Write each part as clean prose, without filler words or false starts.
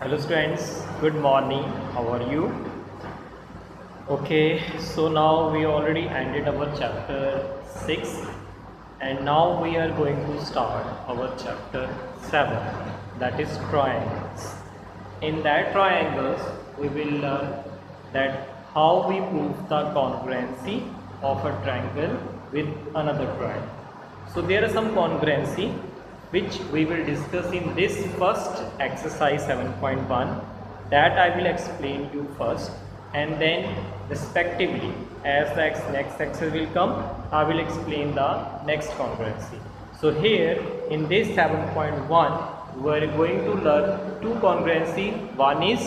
Hello students, good morning. How are you? Okay, so now we already ended our chapter 6 and now we are going to start our chapter 7, that is triangles. In that triangles we will learn that how we prove the congruency of a triangle with another triangle. So there are some congruency which we will discuss in this first exercise 7.1, that I will explain you first, and then respectively as the next exercise will come I will explain the next congruency. So here in this 7.1 we are going to learn two congruency. One is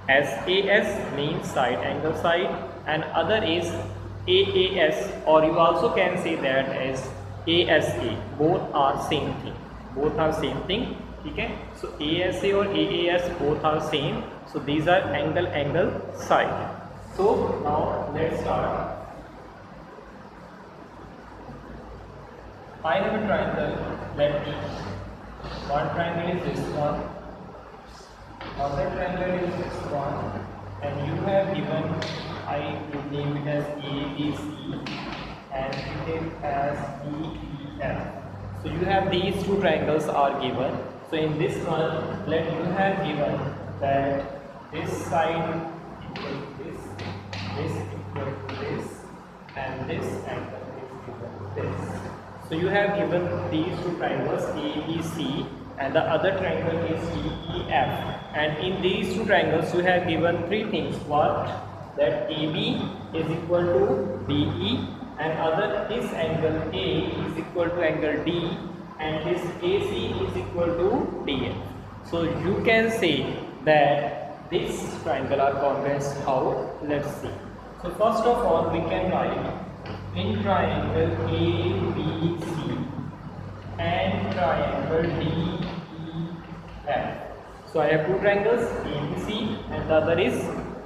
SAS, means side angle side, and other is AAS, or you also can say that as ASA. Both are same thing. Both are same thing. Okay. So ASA or AAS both are same. So these are angle side. So now let's start. I have a triangle. Let one triangle is this one, other triangle is this one, and you have given, I will name it as ABC and it as DEF. So you have these two triangles are given. So in this one, let you have given that this side equal to this equal to this, and this angle is given this. So you have given these two triangles ABC and the other triangle is DEF, and in these two triangles you have given three things. What? That AB is equal to DE, and other this angle A is equal to angle D, and this AC is equal to DF. So you can say that this triangle are congruent. How? Let's see. So first of all we can write in triangle ABC and triangle DEF. So I have two triangles ABC and the other is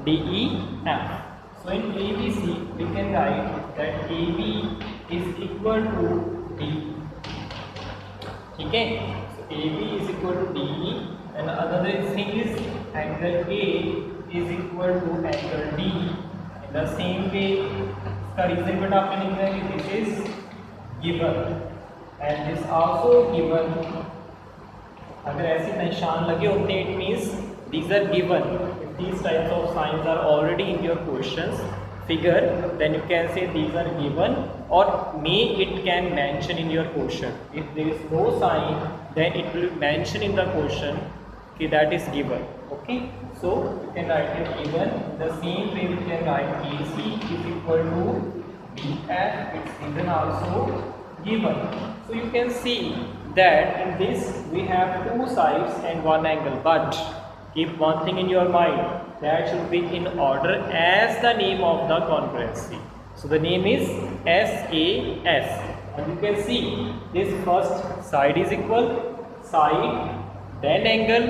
DEF. So in ABC we can write that AB is equal to D. Okay, so AB is equal to DE, and the other thing is angle A is equal to angle D. In the same way, इसका reason but आपने लिखना है कि this is given and this also given. अगर ऐसे निशान लगे होते हैं, it means these are given. If these types of signs are already in your questions figure, then you can say these are given, or may it can mention in your question. If there is no sign, then it will mention in the question कि that is given. Okay, so you can write it given. The same way we can write AC is equal to BF. It's given also given. So you can see that in this we have two sides and one angle, but keep one thing in your mind, that should be in order as the name of the congruency. So the name is SAS, and you can see this first side is equal, side, then angle,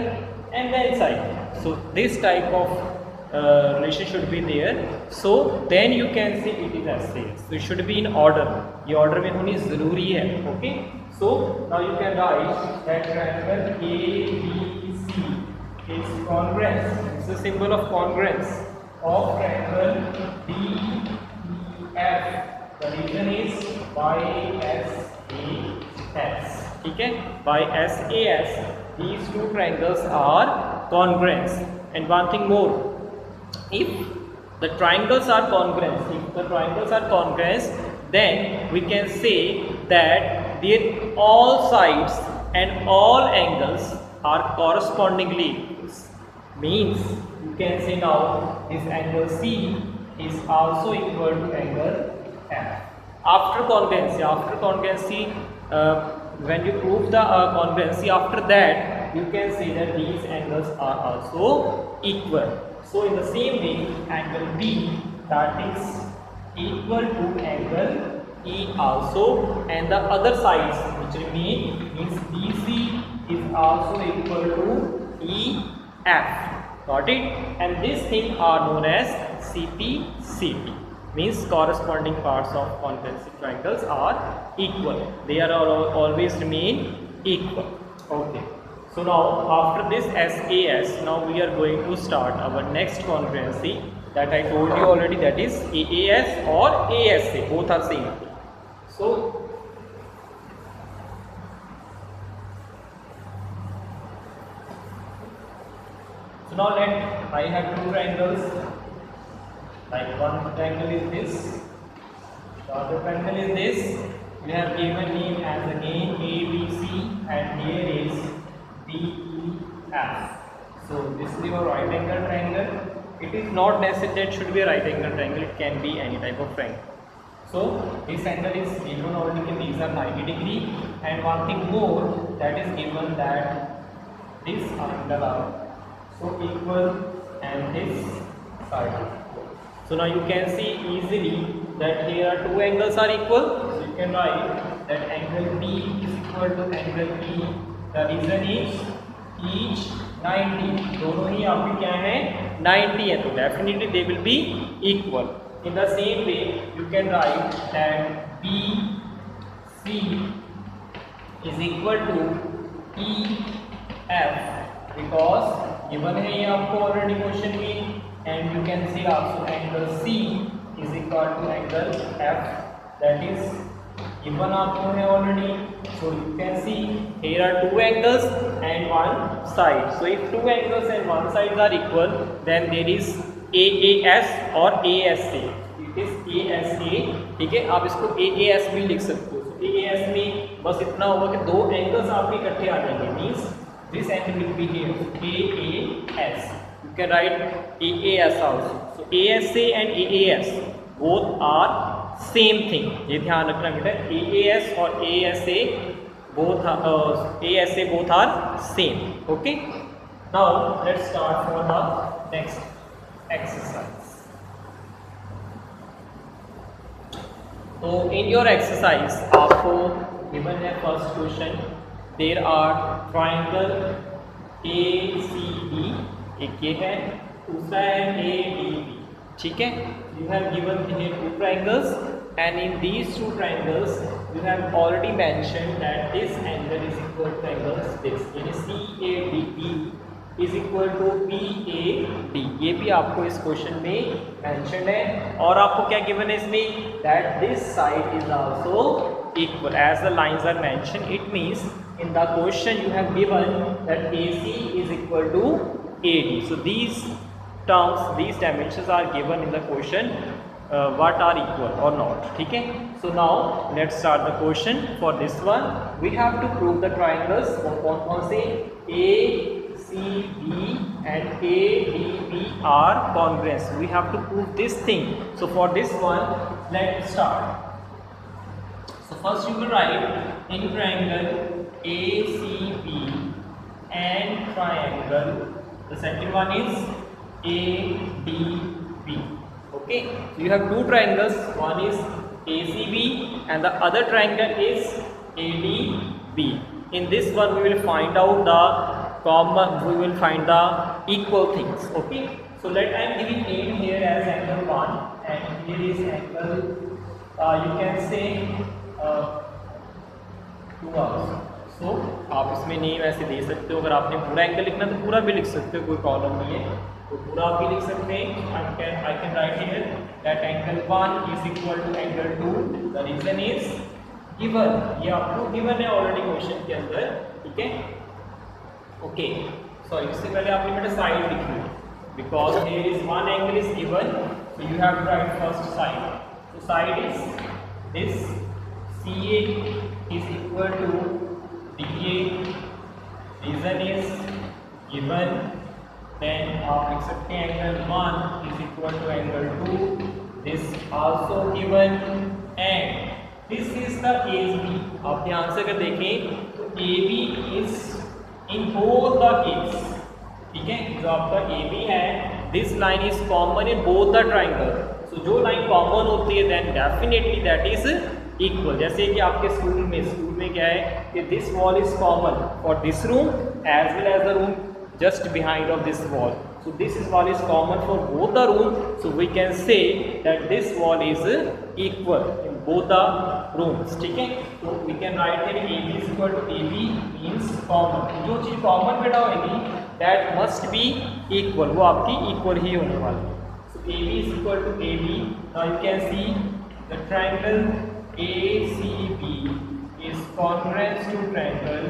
and then side. So this type of relation should be there. So then you can see it is SAS. So it should be in order. ये order में होनी ज़रूरी है. Okay. So now you can write that triangle ABC is congruence. It's a symbol of congruence of triangle DEF. The reason is by SAS. ठीक है? By SAS, these two triangles are congruent. And one thing more, if the triangles are congruent, then we can say that their all sides and all angles are correspondingly equal. Means you can say now this angle C is also equal to angle F. After congruency, when you prove the congruency, after that you can say that these angles are also equal. So in the same way, angle B, that is equal to angle E also, and the other sides which remain means BC is also equal to EF. Got it? And these things are known as CP means corresponding parts of congruency triangles are equal. They are always remain equal. Okay. So now after this SAS, now we are going to start our next congruency that I told you already, that is AAS or ASA, both are same. So now let I have two triangles, like one triangle is this, the other triangle is this. We have given name as again ABC and here is DEF. So this is your right angle triangle. It is not necessary that should be a right angle triangle, it can be any type of triangle. So this angle is given already, these are 90 degree, and one thing more that is given, that this angle are so equal and this side. So now you can see easily that here are two angles are equal. So you can write that angle B is equal to angle E. The reason is each 90, दोनों ही आपके क्या है 90 है, तो definitely they will be equal. In the same way you can write that BC is equal to EF, because given है ये आपको already question में, and you can see also angle C is equal to angle F, that is given आपको है already. So you can see here are two angles and one side. So if two angles and one side are equal, then there is AAS or ASA. It is ASA, ठीक है, आप इसको AAS भी लिख सकते हो. So AAS में बस इतना होगा कि दो एंगल्स आपके इकट्ठे आ जाएंगे, means this angle will be here AAS. You can write AAS also. So ASA and AAS both are same thing. ये ध्यान रखना बेटा, AAS और ASA both are same. Okay. Now let's start for the next exercise. So in your exercise आपको given है first question. There are triangle ACB, एक ये है, दूसरा है ADB, ठीक है. You have given here two triangles, and in these two triangles you have already mentioned that this angle is equal to angles this, यानी CADB is equal to PAD. ये भी आपको इस क्वेश्चन में mentioned है, और आपको क्या given है इसमें, that this side is also equal as the lines are mentioned. It means in the question you have given that AC is equal to AD. So these terms, these dimensions are given in the question, what are equal or not, ठीक है. So now let's start the question. For this one we have to prove the triangles. कौन से ACB and ADB are congruous. We have to prove this thing. So for this one let's start. So first you will write in triangle ACB and triangle, the second one is ADB. Okay, so you have two triangles, one is ACB and the other triangle is ADB. In this one we will find out the common, we will find the equal things. Okay, so let I am giving name here as angle 1 and here is angle, you can say 2 also. So आप इसमें name ऐसे दे सकते हो. अगर आपने पूरा angle लिखना तो पूरा भी लिख सकते हो, कोई प्रॉब्लम नहीं है, तो पूरा आप भी लिख सकते हैं. I can write here that angle 1 is equal to angle 2. The reason is given, ये आपको given है ऑलरेडी क्वेश्चन के अंदर, ठीक है. ओके, सॉरी इससे पहले आपने बेटा साइड लिखी है, because here is one angle is given, so you have to write first side. So side is this, CA is equal to DA, reason is given. Then आप लिख सकते हैं angle 1 is equal to angle 2, this also given, and this is the AB. आप ध्यान से अगर देखें तो AB is in both the cases, ठीक है. जो आपका AB है, this line is common in both the triangle. So जो लाइन कॉमन होती है then definitely that is equal. जैसे कि आपके स्कूल में क्या है कि this wall is common for this room as well as the room just behind of this wall. So this wall is common for both the room. So we can say that this wall is equal in both the rooms. ठीक है, तो we can write here AB is equal to AB means common. जो चीज common बेटा होगी that must be equal, वो आपकी equal ही होने वाली है. So AB is equal to AB. Now you can see the triangle ACB is congruent to triangle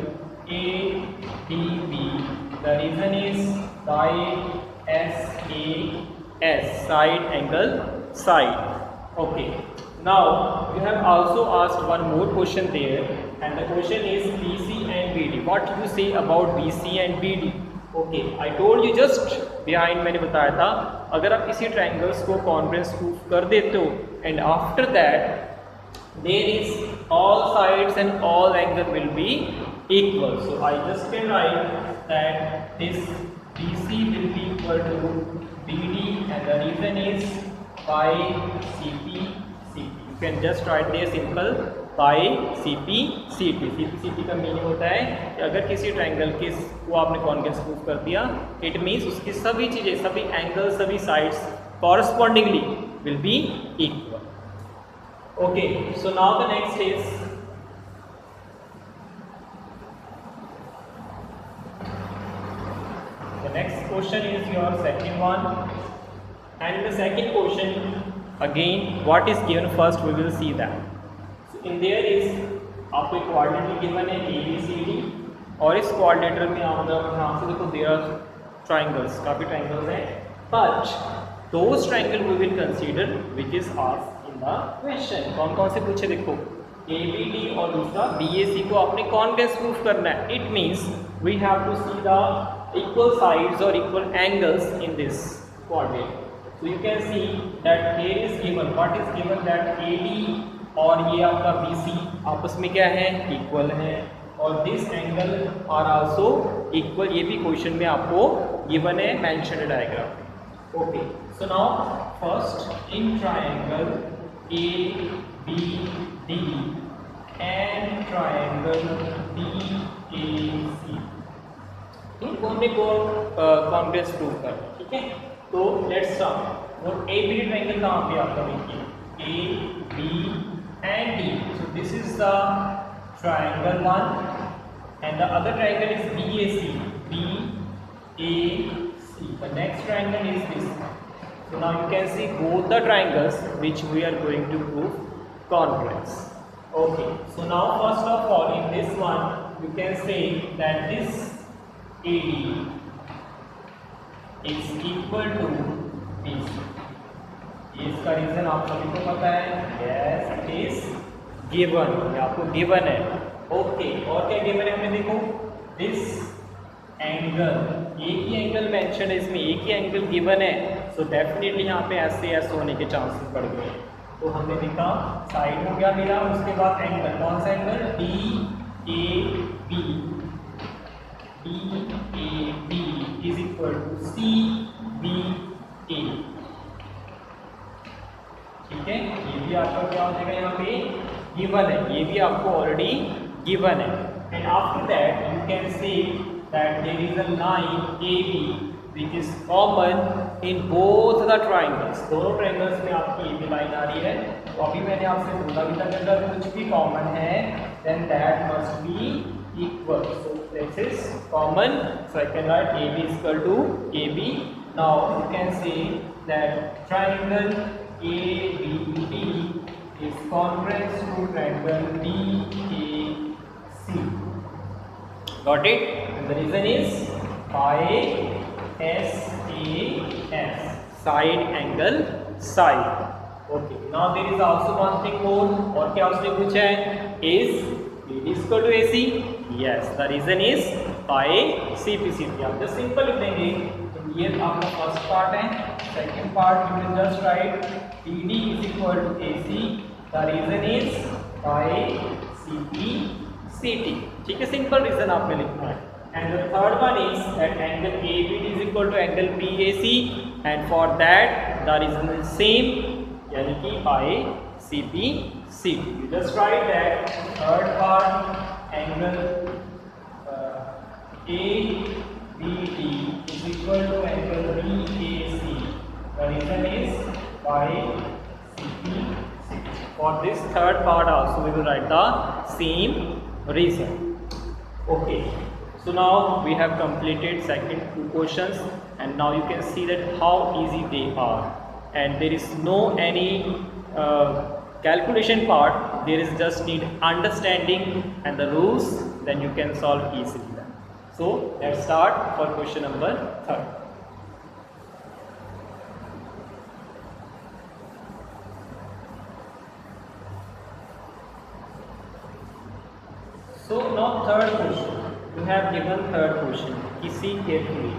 ADB. The reason is side SAS, side angle side. Okay. Now you have also asked one more question there, and the question is BC and BD. What do you say about BC and BD? Okay, I told you just behind मैंने बताया था, अगर आप किसी triangles को congruence proof कर देते हो and after that there is all sides and all angle will be equal. So I just can write that this BC will be equal to BD, and the reason is by CP CP. You can just write there simple by CP CP. CP CP का meaning होता है कि अगर किसी triangle के को आपने congruence proof कर दिया, इट मीन्स उसकी सभी चीज़ें, सभी एंगल, सभी sides correspondingly will be equal. Okay, so now the next is the next question is your second one, and in the second question again what is given first we will see that. So in there is आपको एक coordinator given है ABCD, और इस coordinator में आप यहाँ से देखो there are triangles, काफ़ी triangles हैं, but those triangle we will consider which is asked question. कौन कौन से पूछे देखो, ABD और दूसरा BAC को आपने कॉन्ग्रुएंस प्रूफ करना है. It means we have to see the equal sides और equal angles in this coordinate. So you can see that here is given, what is given that AD और ये आपका BC आपस में क्या है, इक्वल है, और this angle are also equal. ये भी क्वेश्चन में आपको गिवन है, mention diagram. Okay, so now first in triangle ABD and triangle DAC, इनको हमने कॉन्ग्रुएंस प्रूफ कर. ठीक है, तो लेट्स स्टार्ट. और ABD ट्रायंगल कहाँ पे आपका देखिए, A B and D. So this is the triangle one, and the other triangle is BAC. BAC. The next triangle is this. So now you can see both the triangles which we are going to prove congruence. Okay, so now first of all in this one you can say that this AD is equal to BC. इसका reason आप सभी को पता है, yes it is given, ये आपको given है. Okay, और क्या given है हमें देखो, this एंगल, एक ही एंगल मेंशन है इसमें, एक ही एंगल गिवन है, सो डेफिनेटली यहाँ पे ऐसे होने के चांसेस बढ़ गए. तो हमने देखा साइड हो गया मेरा, उसके बाद एंगल, कौन सा angle, DAB. DAB is equal to CBA. ठीक है, ये भी आपका क्या हो जाएगा, यहाँ पे गिवन है, ये भी आपको ऑलरेडी गिवन है. And after that you can से that there is a line AB which is common in both the triangles. दोनों triangles में आपकी AB लाइन आ रही है. तो अभी मैंने आपसे बोला भी था कि अगर कुछ भी कॉमन है then that must be equal. So this is common, so I can write AB is equal to AB. Now you can say that triangle ABD is congruent to triangle DAC. Got it? And the reason is by SAS, side angle side. Okay. Now there is also one thing more. और क्या उसने पूछा है? Is AD equal to AC? Yes. The reason is by CPCT. आप just simple लिख देंगे. ये आपका first part है. Second part you will just write AD is equal to AC. The reason is by CPCT. ठीक है, simple reason आपने लिखना है. And the third one is that angle ABD is equal to angle BAC, and for that the reason is same, यानी कि by CPCT. You just write that third part angle ABD is equal to angle BAC. The reason is by CPCT. For this third part also we will write the same reason. Okay, so now we have completed second two questions, and now you can see that how easy they are, and there is no any calculation part. There is just need understanding and the rules, then you can solve easily. So let's start for question number 3. So now third question, you have given third question. किसी carefully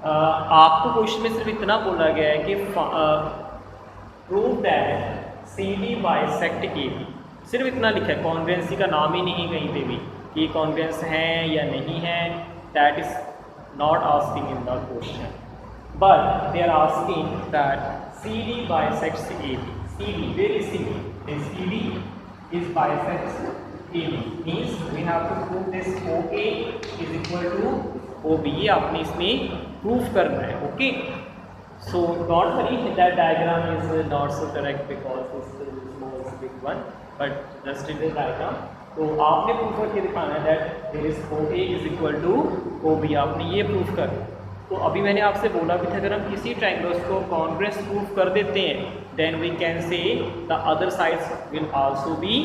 आपको question में सिर्फ इतना बोला गया है कि prove that CD bisect AB, सिर्फ इतना लिखा है, कॉन्ग्रुएंसी का नाम ही नहीं कहीं पे भी कि कॉन्ग्रुएंस हैं या नहीं है. That is not asking in the question, but they are asking that CD bisects AB. CD, where is CD? CD is bisects AB, means we have to prove this OA is equal to OB. ये आपने इसमें proof करना है. Okay, so not worry, that diagram is not so correct because this is small big one, but just in the diagram. तो आपने proof करके दिखाना है that there is OA is equal to OB. आपने ये proof करना. तो अभी मैंने आपसे बोला भी था, अगर हम किसी ट्रायंगल्स को कॉन्ग्रुएंस प्रूफ कर देते हैं, then we can say the other sides will also be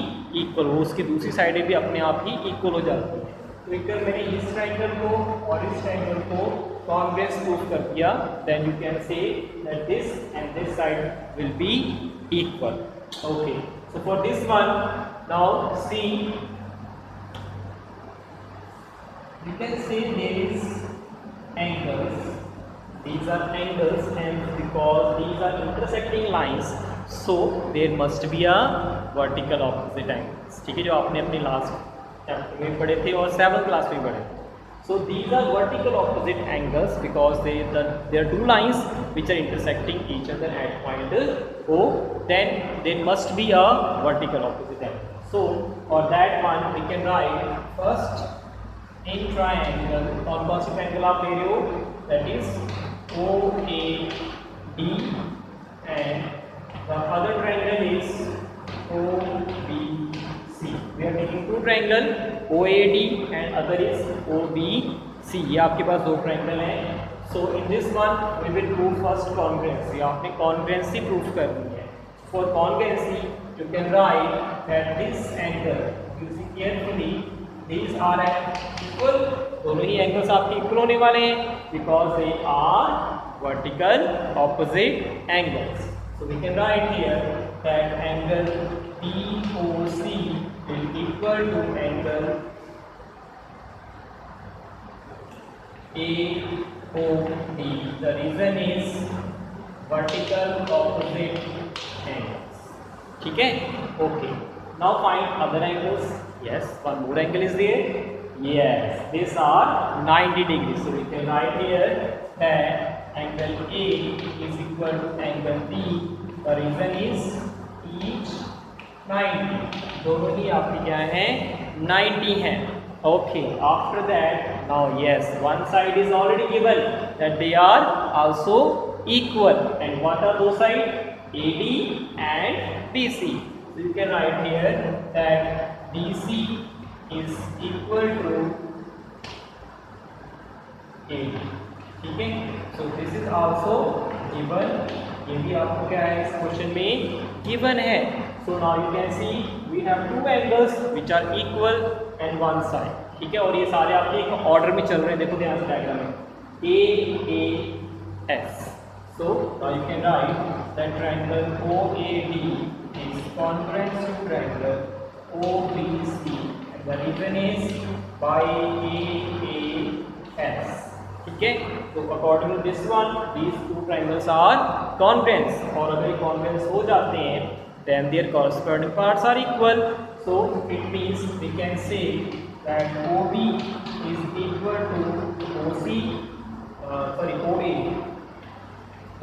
equal. वो उसकी दूसरी साइडें भी अपने आप ही इक्वल हो जाती हैं. तो एक मैंने इस ट्रायंगल को और इस ट्रायंगल को कॉन्ग्रुएंस प्रूफ कर दिया, then you can say that this and this side will be equal. Okay, so for this one now see, you can say there is angles. These are angles, and because these are intersecting lines, so there must be a vertical opposite angles. ठीक है, जो आपने अपनी last chapter में पढ़े थे और 7th class में पढ़े. So these are vertical opposite angles because there are two lines which are intersecting each other at point O. Then there must be a vertical opposite angle. So for that one we can write first in triangle, और कौन सी triangle आप ले रहे हो, that is OAD, and the other triangle is OBC. We are taking two triangle, OAD and other is OBC. ये आपके पास दो triangle हैं. So in this one we will prove first congruency. आपने congruency proof करनी है. For congruency you can write that this angle, you see carefully, these are at equal. दोनों ही angles आपके equal होने वाले हैं because they are vertical opposite angles. So we can write here that angle POC will equal to angle AOD. The reason is vertical opposite angles. ठीक है, okay. Now find other angles. Yes, one more angle is there. Yes, these are 90 degrees. So we can write here that angle A is equal to angle B. The reason is each 90. दोनों ही आपके क्या हैं, 90 हैं. Okay. After that, now yes, one side is already given that they are also equal. And what are those sides? AD and BC. So you can write here that BC is equal to AD. ठीक है, so this is also given. ये भी आपको क्या है इस question में given है. So now you can see we have two angles which are equal and one side. ठीक है, और ये सारे आपके एक ऑर्डर में चल रहे हैं. देखो ध्यान से डायग्राम में AAS. So now you can write that triangle OAD is congruent to triangle OBC. The reason is by AAS. ठीक है, तो according to this one these two triangles are congruent. और अगर ये congruent हो जाते हैं then their corresponding parts are equal. So it means we can say that OB is equal to OC. OA.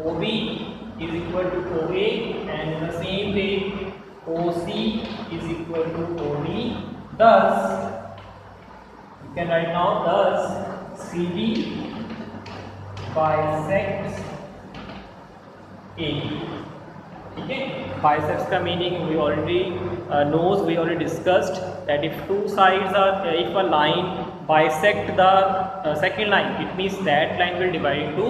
OB is equal to OA, and in the same way OC is equal to OD. Thus, you can write now, thus CD bisects AD. ठीक है, biceps का meaning we already discussed that if two sides are, if a line bisect the second line, it means that line will divide into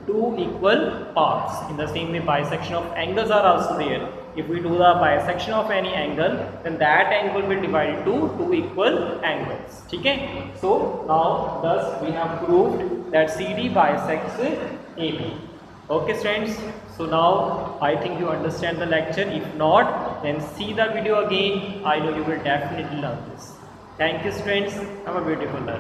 two equal parts. In the same way, bisection of angles are also there. If we do the bisection of any angle, then that angle will divide into two equal angles. ठीक है, so now thus we have proved that CD bisects AB. Okay students, so now I think you understand the lecture. If not, then see the video again. I know you will definitely learn this. Thank you students, have a beautiful day.